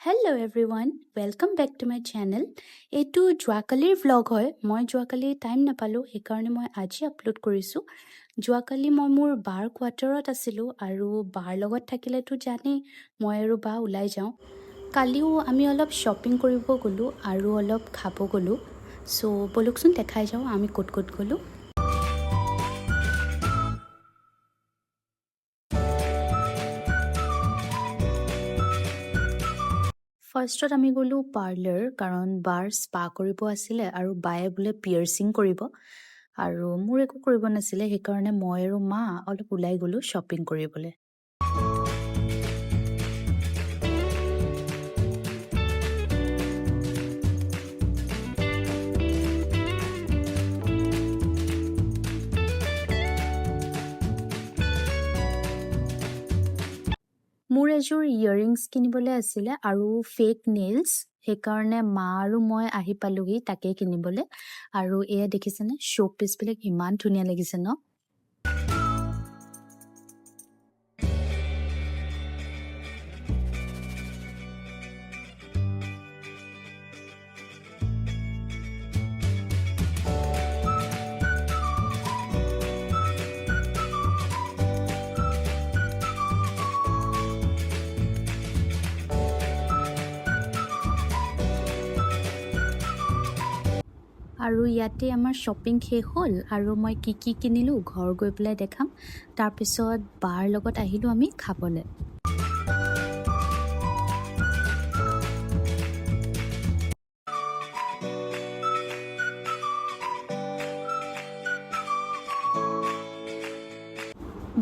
Hello' everyone welcome back to my channel. এইটো যোৱাকালিৰ vlog হয়। মই যোৱাকালি টাইম নাপালোঁ, সেইকাৰণে মই আজি আপলোড কৰিছোঁ। যোৱাকালি মই মোৰ বাৰ কোৱাৰ্টাৰত আছিলোঁ আৰু বাৰ লগত থাকিলেতো জানেই মই আৰু বা ওলাই যাওঁ। কালিও আমি অলপ শ্বপিং কৰিব গ'লোঁ আৰু অলপ খাব গ'লোঁ। চ' ব'লকচোন দেখাই যাওঁ আমি ক'ত ক'ত গ'লোঁ। ফাৰ্ষ্টত আমি গ'লোঁ পাৰ্লাৰ, কাৰণ বাৰ স্পা কৰিব আছিলে আৰু বায়ে বোলে পিয়াৰ্চিং কৰিব আৰু মোৰ একো কৰিব নাছিলে, সেইকাৰণে মই আৰু মা অলপ ওলাই গ'লোঁ শ্বপিং কৰিবলৈ। মোৰ এযোৰ ইয়েৰিংছ কিনিবলৈ আছিলে আৰু ফেক নেইলছ, সেইকাৰণে মা আৰু মই আহি পালোহি তাকে কিনিবলৈ। আৰু এয়া দেখিছেনে শ্ব' পিচবিলাক ইমান ধুনীয়া লাগিছে ন। আৰু ইয়াতে আমাৰ শ্বপিং শেষ হ'ল আৰু মই কি কি কিনিলোঁ ঘৰ গৈ পেলাই দেখাম। তাৰপিছত বাৰ লগত আহিলোঁ আমি খাবলৈ।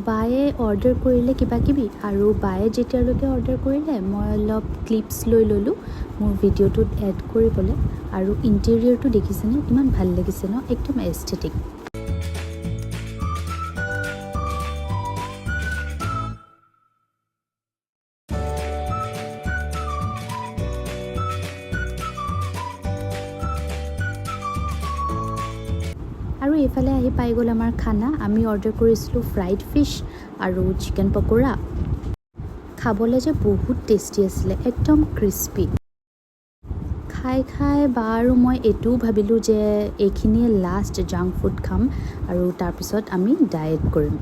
বায়ে অৰ্ডাৰ কৰিলে কিবা কিবি, আৰু বায়ে যেতিয়ালৈকে অৰ্ডাৰ কৰিলে মই অলপ ক্লিপছ লৈ ল'লোঁ মোৰ ভিডিঅ'টোত এড কৰিবলৈ। আৰু ইণ্টেৰিয়ৰটো দেখিছেনে ইমান ভাল লাগিছে ন, একদম এস্থেটিক। আৰু এইফালে আহি পাই গ'ল আমাৰ খানা। আমি অৰ্ডাৰ কৰিছিলোঁ ফ্ৰাইড ফিছ আৰু চিকেন পকোৰা। খাবলৈ যে বহুত টেষ্টি আছিলে, একদম ক্ৰিস্পি। খাই খাই বা আৰু মই এইটোও ভাবিলোঁ যে এইখিনিয়ে লাষ্ট জাংক ফুড খাম আৰু তাৰপিছত আমি ডায়েট কৰিম।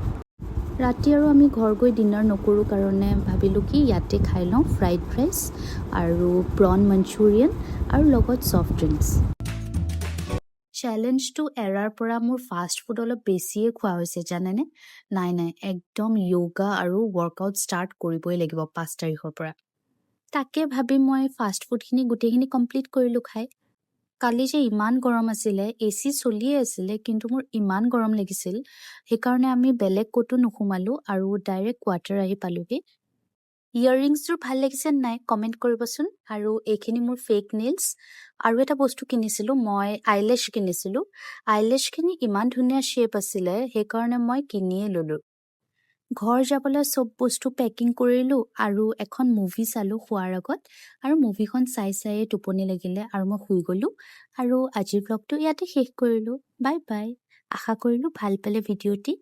ৰাতি আৰু আমি ঘৰ গৈ ডিনাৰ নকৰোঁ কাৰণে ভাবিলোঁ কি ইয়াতে খাই লওঁ ফ্ৰাইড ৰাইচ আৰু প্ৰন মঞ্চুৰিয়ান আৰু লগত ছফ্ট ড্ৰিংকছ। চেলেঞ্জটো এৰাৰ পৰা মোৰ ফাষ্ট ফুড অলপ বেছিয়ে খোৱা হৈছে জানেনে। নাই একদম য়োগা আৰু ৱৰ্কআউট ষ্টাৰ্ট কৰিবই লাগিব 5 তাৰিখৰ পৰা। তাকে ভাবি মই ফাষ্ট ফুডখিনি গোটেইখিনি কমপ্লিট কৰিলোঁ খাই। কালি যে ইমান গৰম আছিলে, AC চলিয়ে আছিলে, কিন্তু মোৰ ইমান গৰম লাগিছিল, সেইকাৰণে আমি বেলেগ ক'তো নোসোমালোঁ আৰু ডাইৰেক্ট কোৱাৰ্টাৰ আহি পালোঁহি। ইয়েৰিংছযোৰ ভাল লাগিছে নাই কমেণ্ট কৰিবচোন। আৰু এইখিনি মোৰ ফেক নেইলছ। আৰু এটা বস্তু কিনিছিলোঁ, মই আইলেছ কিনিছিলোঁ। আইলেছখিনি ইমান ধুনীয়া শ্বেপ আছিলে, সেইকাৰণে মই কিনিয়ে ল'লোঁ। ঘৰ যাবলৈ চব বস্তু পেকিং কৰিলোঁ আৰু এখন মুভি চালোঁ শোৱাৰ আগত। আৰু মুভিখন চাই টোপনি লাগিলে আৰু মই শুই গ'লোঁ। আৰু আজিৰ ব্লগটো ইয়াতে শেষ কৰিলোঁ। Bye bye. আশা কৰিলোঁ ভাল পালে ভিডিঅ'টি।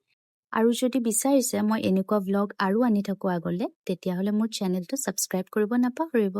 আৰু যদি বিচাৰিছে মই এনেকুৱা ভ্লগ আৰু আনি থাকোঁ আগলৈ, তেতিয়াহ'লে মোৰ চেনেলটো ছাবস্ক্ৰাইব কৰিব নাপাহৰিব।